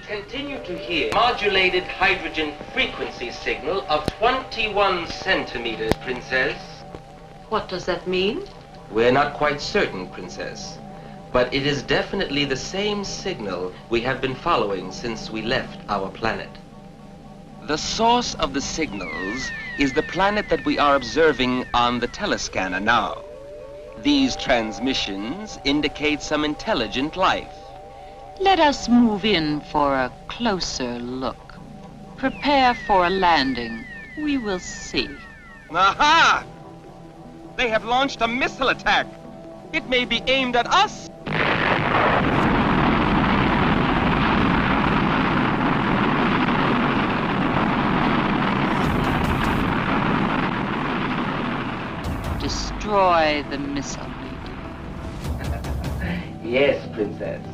continue to hear modulated hydrogen frequency signal of 21 centimeters, Princess. What does that mean? We're not quite certain, Princess, but it is definitely the same signal we have been following since we left our planet. The source of the signals is the planet that we are observing on the telescanner now. These transmissions indicate some intelligent life. Let us move in for a closer look. Prepare for a landing. We will see. Aha! They have launched a missile attack. It may be aimed at us. Destroy the missile. Yes, Princess.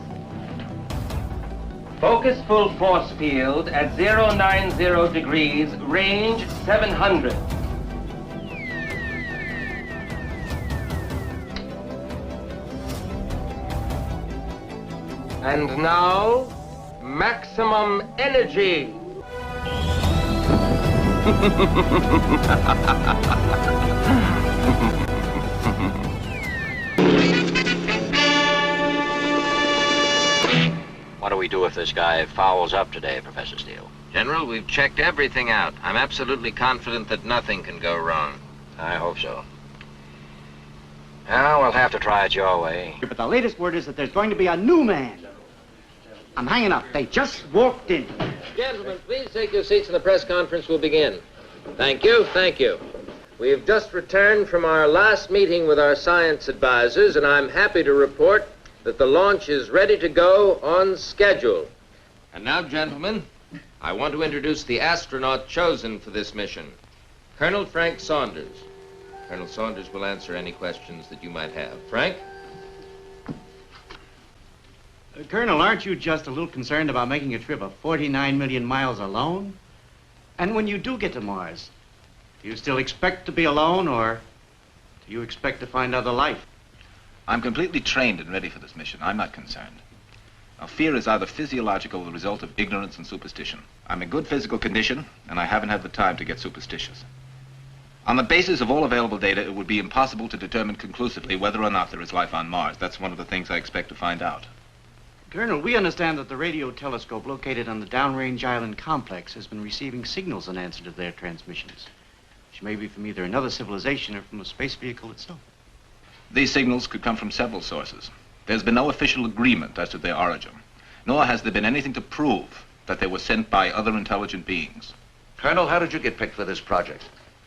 Focus full force field at 090 degrees, range 700. And now, maximum energy. What do we do if this guy fouls up today, Professor Steele? General, we've checked everything out. I'm absolutely confident that nothing can go wrong. I hope so. Well, we'll have to try it your way. But the latest word is that there's going to be a new man. I'm hanging up. They just walked in. Gentlemen, please take your seats and the press conference will begin. Thank you, thank you. We have just returned from our last meeting with our science advisors, and I'm happy to report that the launch is ready to go on schedule. And now, gentlemen, I want to introduce the astronaut chosen for this mission, Colonel Frank Saunders. Colonel Saunders will answer any questions that you might have. Frank? Colonel, aren't you just a little concerned about making a trip of 49 million miles alone? And when you do get to Mars, do you still expect to be alone, or do you expect to find other life? I'm completely trained and ready for this mission. I'm not concerned. Now, fear is either physiological or the result of ignorance and superstition. I'm in good physical condition, and I haven't had the time to get superstitious. On the basis of all available data, it would be impossible to determine conclusively whether or not there is life on Mars. That's one of the things I expect to find out. Colonel, we understand that the radio telescope located on the downrange island complex has been receiving signals in answer to their transmissions, which may be from either another civilization or from a space vehicle itself. These signals could come from several sources. There's been no official agreement as to their origin, nor has there been anything to prove that they were sent by other intelligent beings. Colonel, how did you get picked for this project?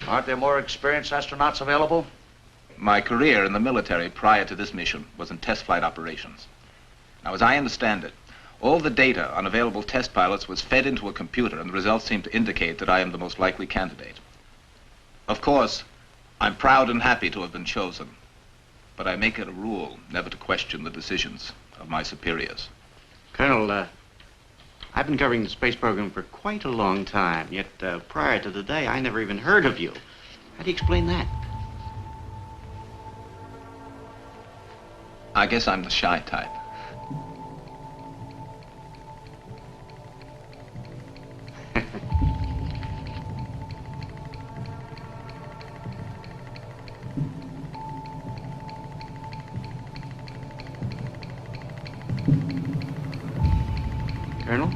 Aren't there more experienced astronauts available? My career in the military prior to this mission was in test flight operations. Now, as I understand it, all the data on available test pilots was fed into a computer, and the results seem to indicate that I am the most likely candidate. Of course, I'm proud and happy to have been chosen, but I make it a rule never to question the decisions of my superiors. Colonel, I've been covering the space program for quite a long time, yet prior to today, I never even heard of you. How do you explain that? I guess I'm the shy type. Colonel?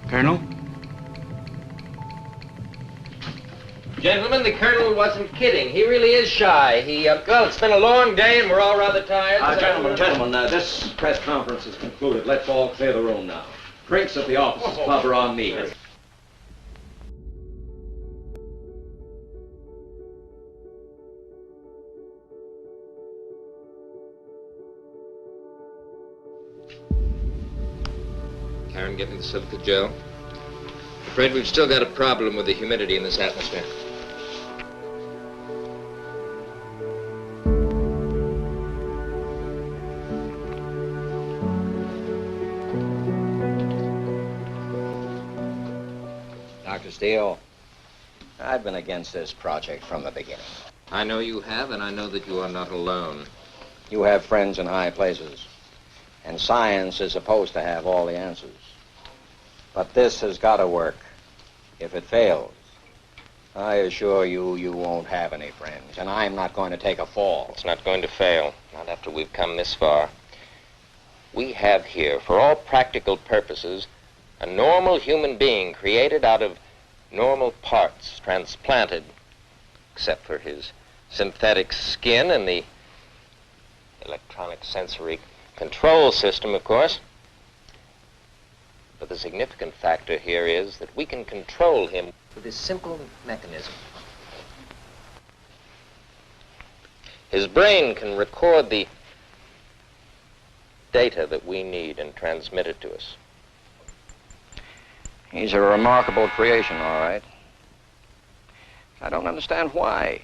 Colonel? Gentlemen, the Colonel wasn't kidding. He really is shy. Well, it's been a long day and we're all rather tired. Gentlemen, this press conference is concluded. Let's all clear the room now. Drinks at the office club are on me. Karen, get me the silica gel. I'm afraid we've still got a problem with the humidity in this atmosphere. Dr. Steele, I've been against this project from the beginning. I know you have, and I know that you are not alone. You have friends in high places. And science is supposed to have all the answers. But this has got to work. If it fails, I assure you, you won't have any friends. And I'm not going to take a fall. It's not going to fail, not after we've come this far. We have here, for all practical purposes, a normal human being created out of normal parts, transplanted, except for his synthetic skin and the electronic sensory control system, of course. But the significant factor here is that we can control him with this simple mechanism. His brain can record the data that we need and transmit it to us. He's a remarkable creation, all right. I don't understand why.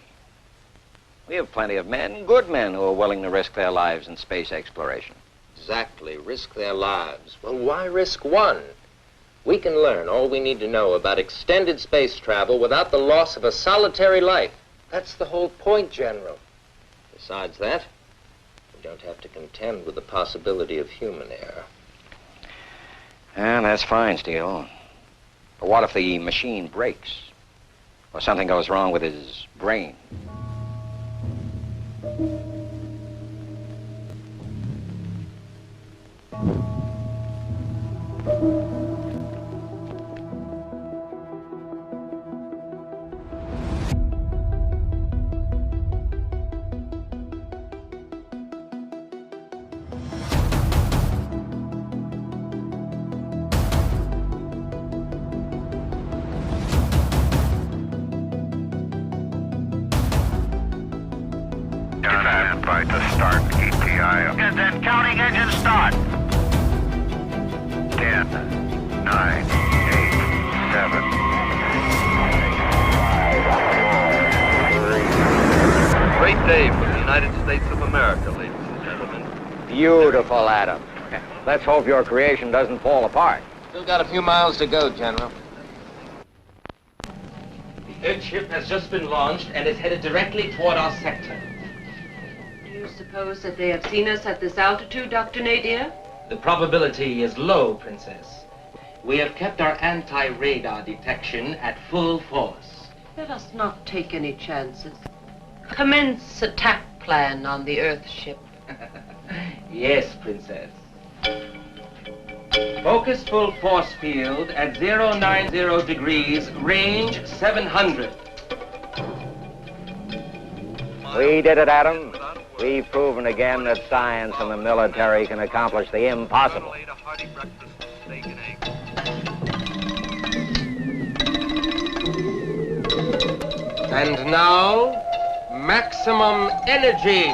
We have plenty of men, good men, who are willing to risk their lives in space exploration. Exactly, risk their lives. Well, why risk one? We can learn all we need to know about extended space travel without the loss of a solitary life. That's the whole point, General. Besides that, we don't have to contend with the possibility of human error. Yeah, that's fine, Steele. But what if the machine breaks? Or something goes wrong with his brain? Standby to start ETI. And then counting engine start. 10, 9, 8, 7. Great day for the United States of America, ladies and gentlemen. Beautiful, Adam. Let's hope your creation doesn't fall apart. Still got a few miles to go, General. The Earthship has just been launched and is headed directly toward our sector. Do you suppose that they have seen us at this altitude, Dr. Nadir? The probability is low, Princess. We have kept our anti-radar detection at full force. Let us not take any chances. Commence attack plan on the Earthship. Yes, Princess. Focus full force field at 090 degrees, range 700. We did it, Adam. We've proven again that science and the military can accomplish the impossible. And now, maximum energy.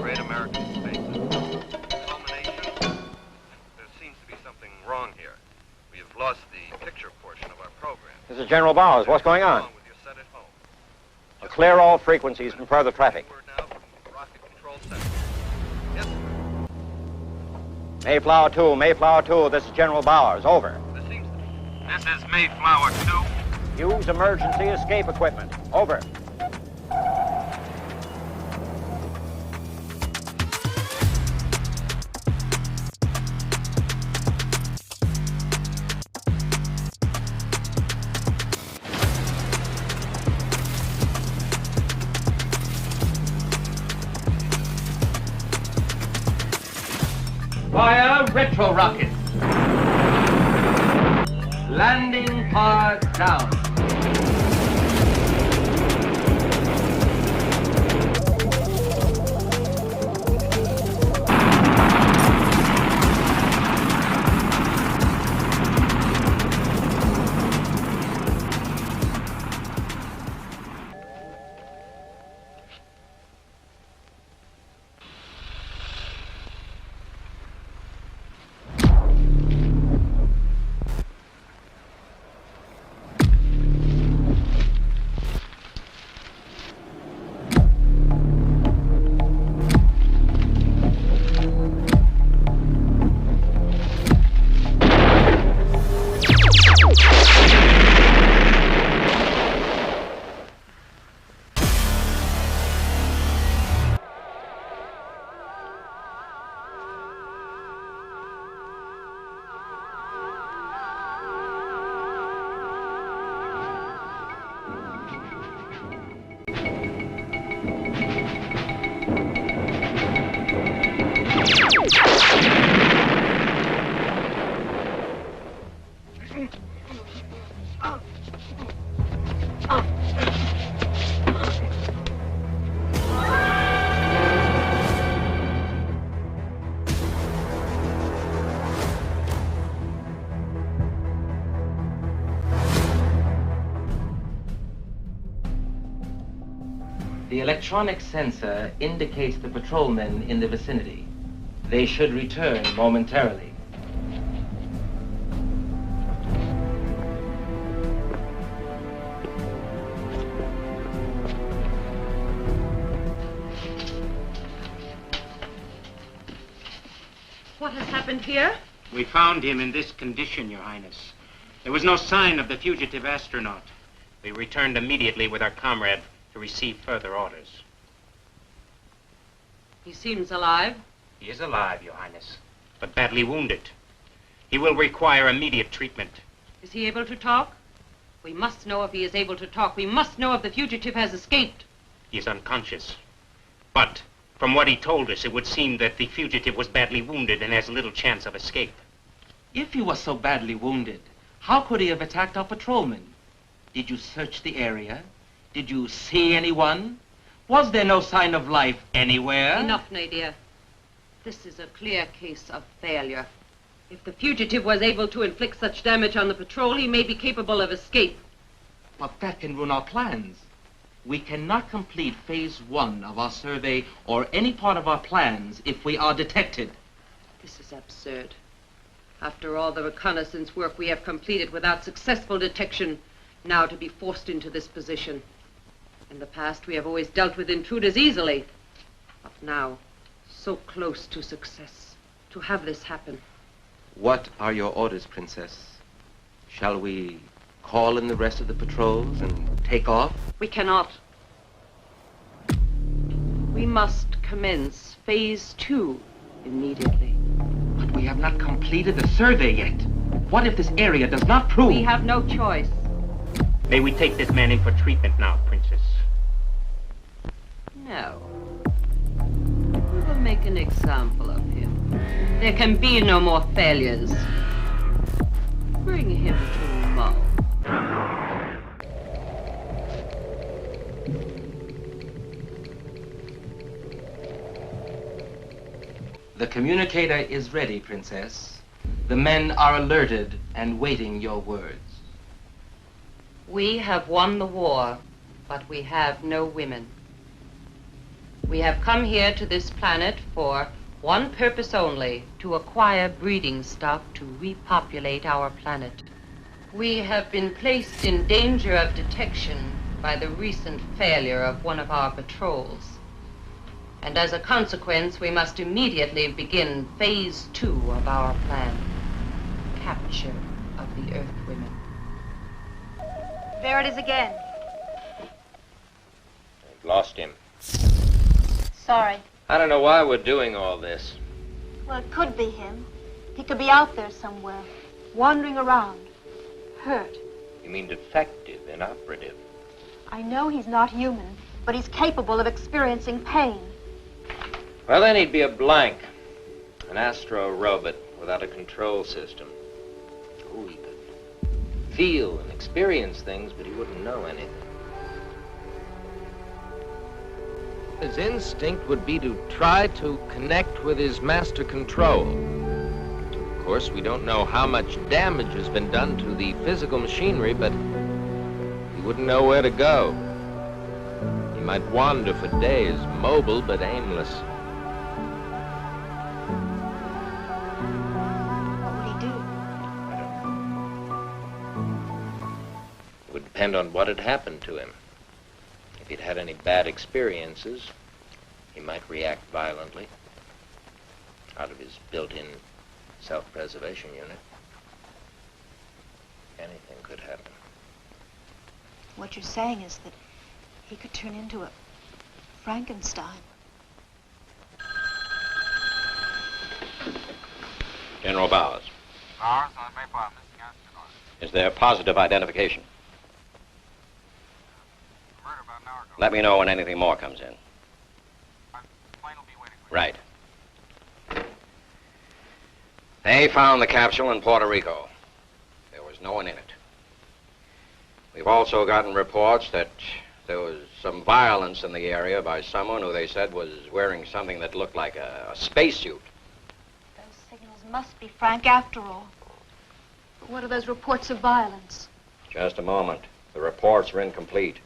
Great American space. Culmination. There seems to be something wrong here. We have lost the picture portion of our program. This is General Bowers. What's going on? With your set at home. Clear all frequencies from further traffic. Word now from Rocket Control Center. Yes, Mayflower 2, this is General Bowers. Over. this is Mayflower 2. Use emergency escape equipment. Over. Fire retro rocket. Landing pods down. electronic sensor indicates the patrolmen in the vicinity. They should return momentarily. What has happened here? We found him in this condition, Your Highness. There was no sign of the fugitive astronaut. We returned immediately with our comrade to receive further orders. He seems alive. He is alive, Your Highness, but badly wounded. He will require immediate treatment. Is he able to talk? We must know if he is able to talk. We must know if the fugitive has escaped. He is unconscious. But from what he told us, it would seem that the fugitive was badly wounded and has little chance of escape. If he was so badly wounded, how could he have attacked our patrolmen? Did you search the area? Did you see anyone? Was there no sign of life anywhere? Enough, Nadia. This is a clear case of failure. If the fugitive was able to inflict such damage on the patrol, he may be capable of escape. But that can ruin our plans. We cannot complete phase 1 of our survey or any part of our plans if we are detected. This is absurd. After all the reconnaissance work we have completed without successful detection, now to be forced into this position. In the past, we have always dealt with intruders easily. But now, so close to success, to have this happen. What are your orders, Princess? Shall we call in the rest of the patrols and take off? We cannot. We must commence phase 2 immediately. But we have not completed the survey yet. What if this area does not prove? We have no choice. May we take this man in for treatment now, Princess? No. We will make an example of him. There can be no more failures. Bring him to Mo. The communicator is ready, Princess. The men are alerted and waiting your words. We have won the war, but we have no women. We have come here to this planet for one purpose only, to acquire breeding stock to repopulate our planet. We have been placed in danger of detection by the recent failure of one of our patrols. And as a consequence, we must immediately begin phase 2 of our plan. Capture of the Earthwomen. There it is again. I've lost him. Sorry. I don't know why we're doing all this. Well, it could be him. He could be out there somewhere, wandering around, hurt. You mean defective, inoperative? I know he's not human, but he's capable of experiencing pain. Well, then he'd be a blank. An astro-robot without a control system. Oh, he could feel and experience things, but he wouldn't know anything. His instinct would be to try to connect with his master control. Of course, we don't know how much damage has been done to the physical machinery, but he wouldn't know where to go. He might wander for days, mobile but aimless. What would he do? It would depend on what had happened to him. If he'd had any bad experiences, he might react violently out of his built-in self-preservation unit. Anything could happen. What you're saying is that he could turn into a Frankenstein. General Bowers, Bowers, I may file missing astronaut. is there positive identification? Murder about an hour ago. Let me know when anything more comes in. Plane will be waiting for you. Right. They found the capsule in Puerto Rico. There was no one in it. We've also gotten reports that there was some violence in the area by someone who they said was wearing something that looked like a spacesuit. Those signals must be Frank after all. But what are those reports of violence? Just a moment. The reports are incomplete.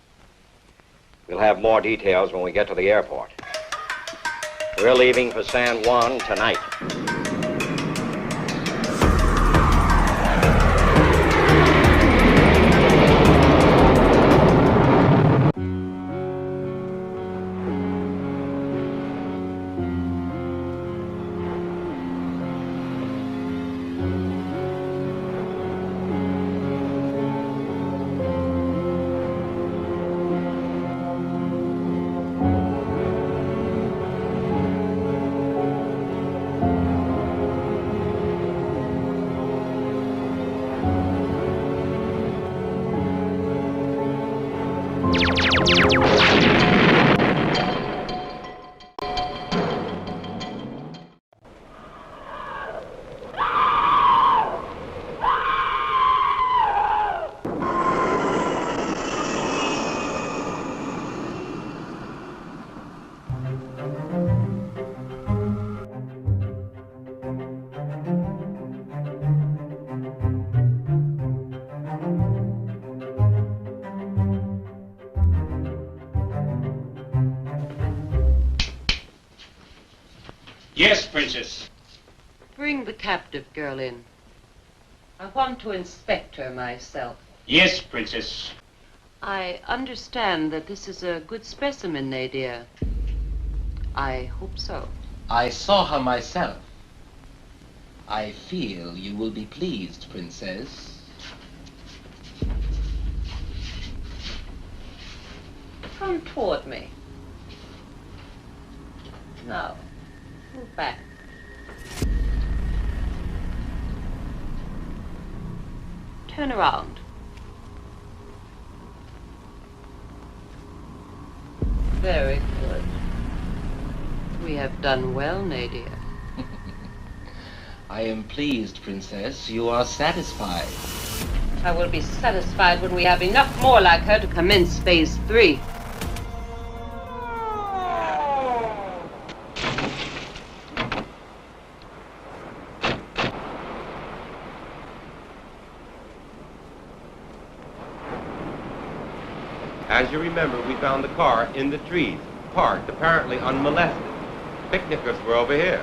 We'll have more details when we get to the airport. We're leaving for San Juan tonight. Yes, Princess. Bring the captive girl in. I want to inspect her myself. Yes, Princess. I understand that this is a good specimen, Nadia. I hope so. I saw her myself. I feel you will be pleased, Princess. Come toward me. Now, move back. Turn around. Very good. We have done well, Nadia. I am pleased, Princess. You are satisfied. I will be satisfied when we have enough more like her to commence phase 3. As you remember, we found the car in the trees, parked, apparently unmolested. Picnickers were over here.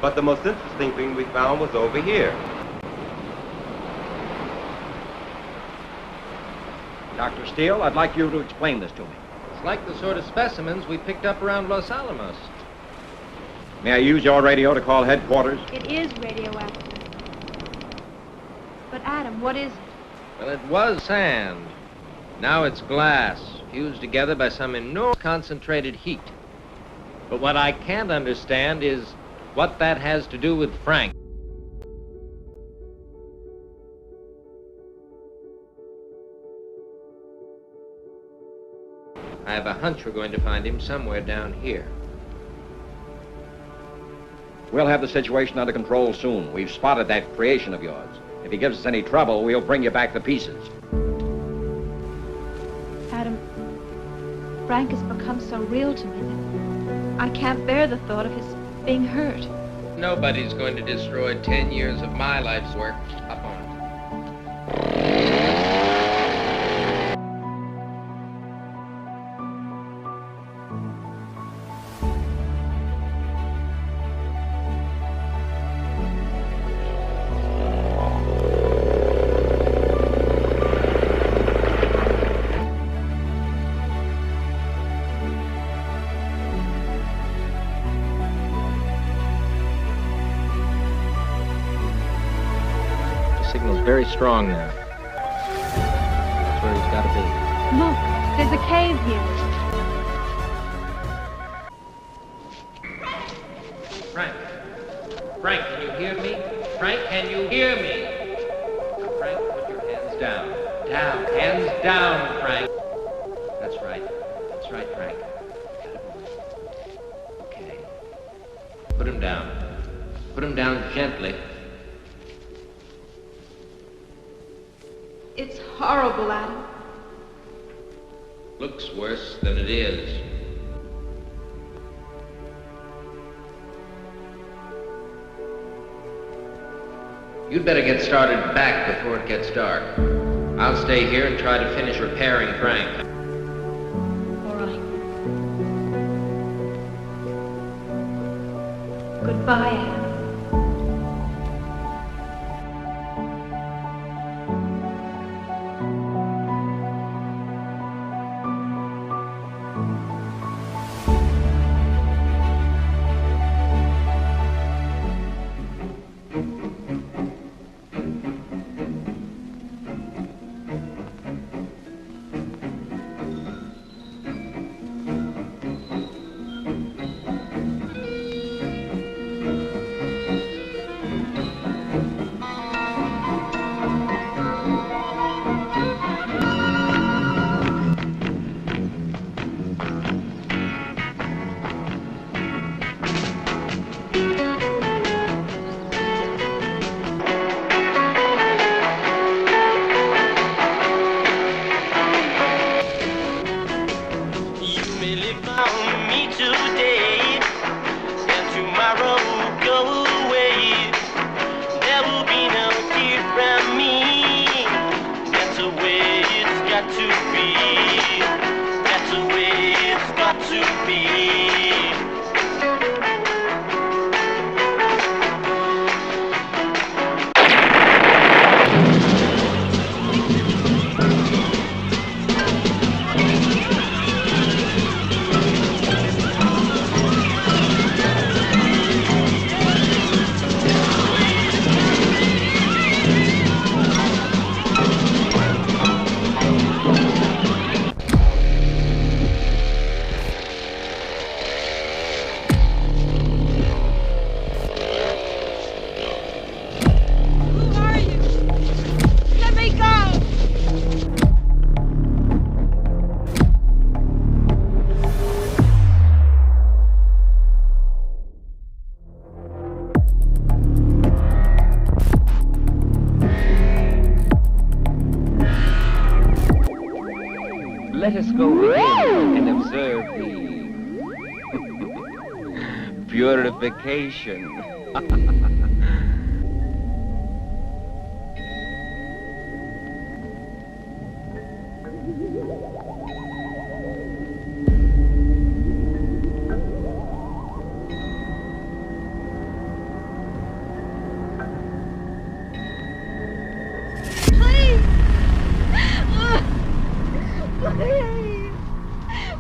But the most interesting thing we found was over here. Dr. Steele, I'd like you to explain this to me. It's like the sort of specimens we picked up around Los Alamos. May I use your radio to call headquarters? It is radioactive. But Adam, what is it? Well, it was sand. Now it's glass, fused together by some enormous concentrated heat. But what I can't understand is what that has to do with Frank. I have a hunch we're going to find him somewhere down here. We'll have the situation under control soon. We've spotted that creation of yours. If he gives us any trouble, we'll bring you back to pieces. Adam, Frank has become so real to me that I can't bear the thought of his being hurt. Nobody's going to destroy 10 years of my life's work up on it. Very strong now. That's where he's got to be. Look, there's a cave here. Frank. Frank, can you hear me? Frank, can you hear me? Frank, put your hands down. Down. Hands down, Frank. That's right. That's right, Frank. Okay. Put him down. Put him down gently. It's horrible, Adam. Looks worse than it is. You'd better get started back before it gets dark. I'll stay here and try to finish repairing Frank. All right. Goodbye, Anne. Let us go within and observe the purification.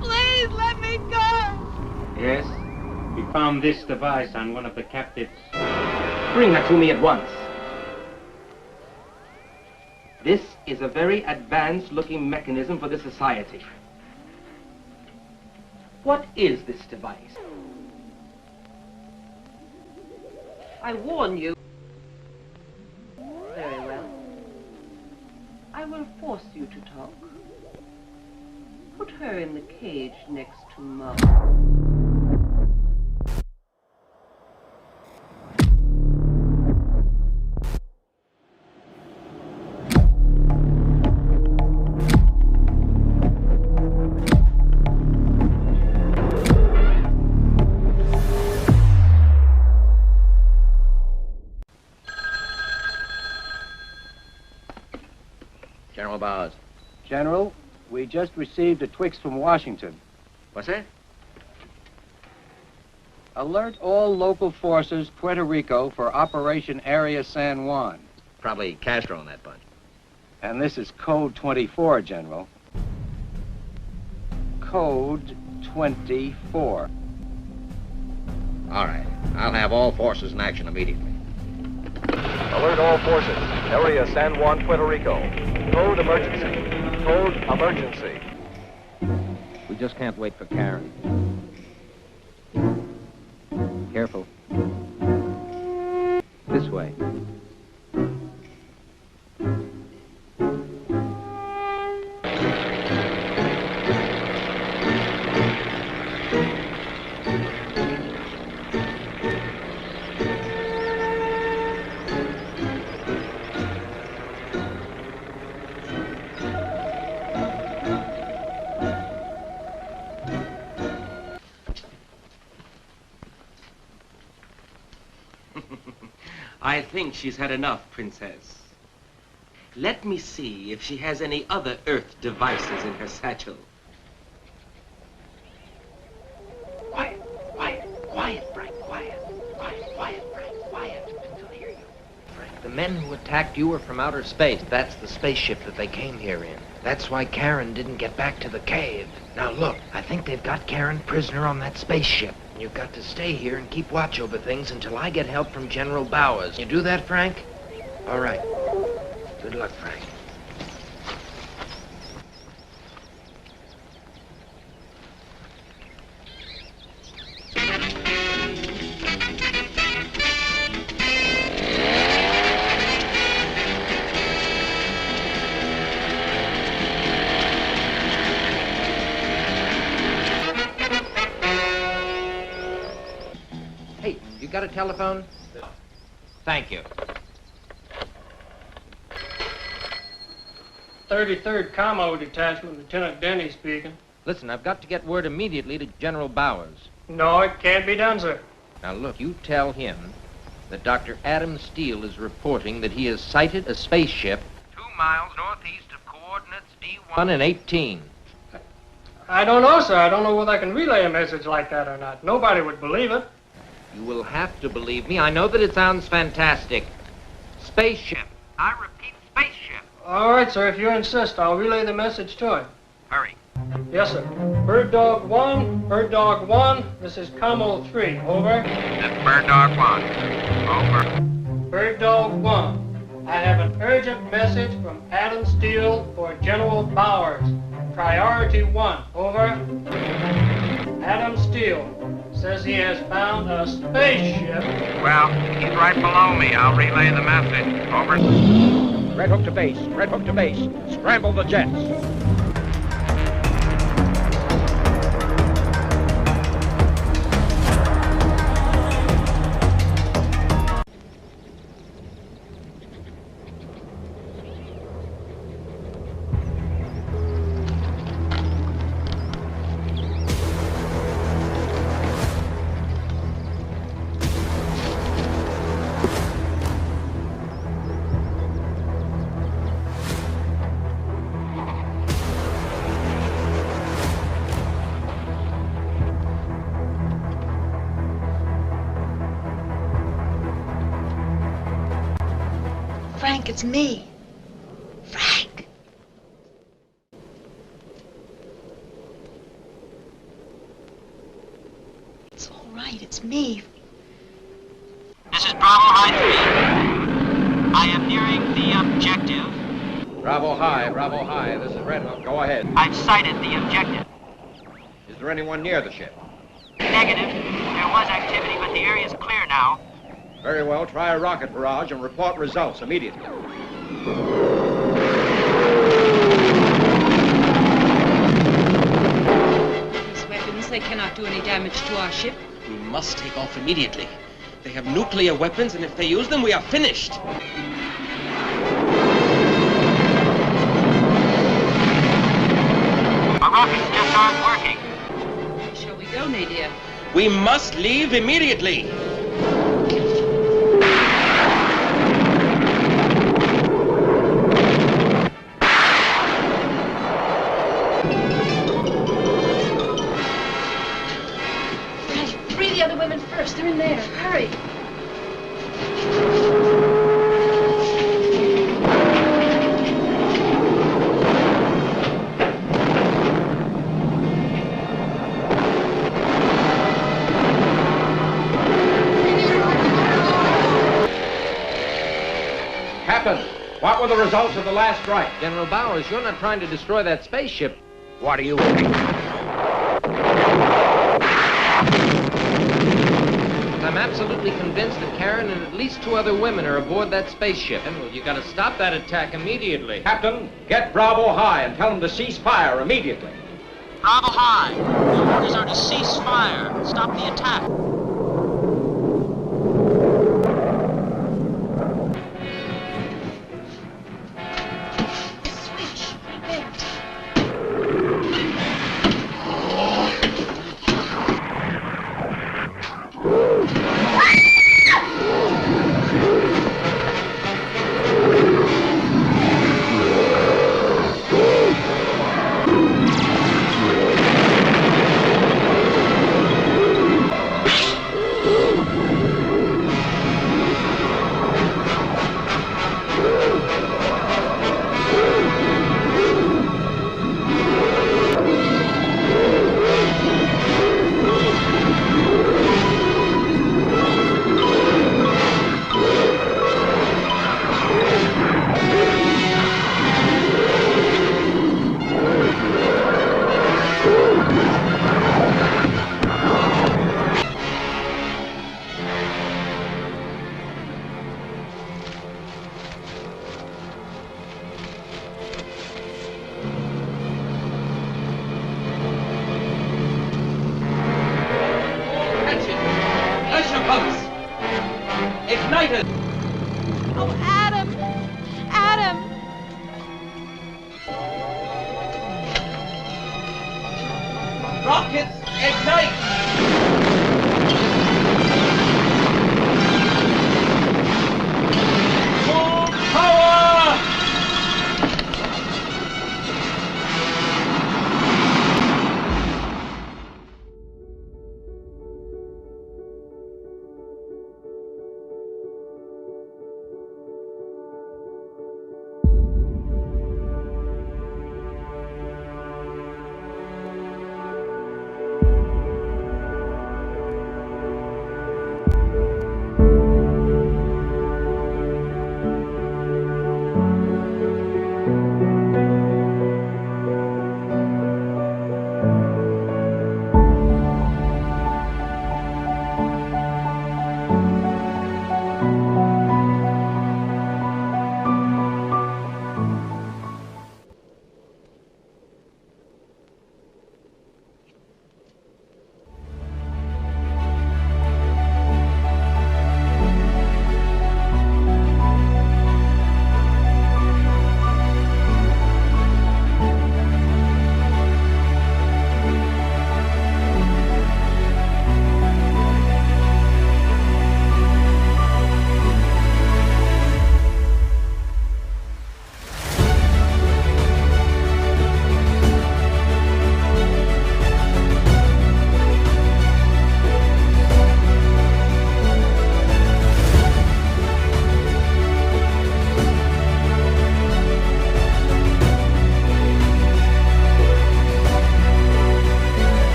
Please let me go. Yes? We found this device on one of the captives. Bring her to me at once. This is a very advanced-looking mechanism for the society. What is this device? I warn you. Very well. I will force you to talk. Put her in the cage next to Mom. General Bowers. General, we just received a twix from Washington. What's that? Alert all local forces, Puerto Rico, for Operation Area San Juan. Probably Castro in that bunch. And this is Code 24, General. Code 24. All right. I'll have all forces in action immediately. Alert all forces. Area San Juan, Puerto Rico. Code emergency. Code emergency. We just can't wait for Karen. Careful. This way. I think she's had enough, Princess. Let me see if she has any other Earth devices in her satchel. Quiet, quiet, quiet, Frank, quiet, quiet, quiet. The men who attacked you were from outer space. That's the spaceship that they came here in. That's why Karen didn't get back to the cave. Now look, I think they've got Karen prisoner on that spaceship. You've got to stay here and keep watch over things until I get help from General Bowers. You do that, Frank? All right. Good luck, Frank. Hey, you got a telephone? No. Thank you. 33rd Commo Detachment, Lieutenant Denny speaking. Listen, I've got to get word immediately to General Bowers. No, it can't be done, sir. Now look, you tell him that Dr. Adam Steele is reporting that he has sighted a spaceship 2 miles northeast of coordinates D1 and 18. I don't know, sir. I don't know whether I can relay a message like that or not. Nobody would believe it. You will have to believe me. I know that it sounds fantastic. Spaceship. I repeat, spaceship. All right, sir. If you insist, I'll relay the message to him. Hurry. Yes, sir. Bird Dog 1, Bird Dog 1. This is Commo 3. Over. This Bird Dog 1. Over. Bird Dog 1. I have an urgent message from Adam Steele for General Bowers. Priority 1. Over. Adam Steele says he has found a spaceship. Well, he's right below me. I'll relay the message. Over. Red Hook to base. Red Hook to base. Scramble the jets. Frank, it's me. Frank. It's all right, it's me. This is Bravo High 3. I am nearing the objective. Bravo High, this is Red Hook. Go ahead. I've sighted the objective. Is there anyone near the ship? Negative. There was activity, but the area's clear now. Very well, try a rocket barrage and report results immediately. These weapons, they cannot do any damage to our ship. We must take off immediately. They have nuclear weapons, and if they use them, we are finished. Our rockets just aren't working. Where shall we go, Nadia? We must leave immediately. Free the other women first. They're in there. Hurry. Captain, what were the results of the last strike? General Bowers, you're not trying to destroy that spaceship. What do you think? I'm absolutely convinced that Karen and at least 2 other women are aboard that spaceship. General, you gotta stop that attack immediately. Captain, get Bravo High and tell them to cease fire immediately. Bravo High. The orders are to cease fire. Stop the attack. Oh, Adam! Adam! Rockets, ignite!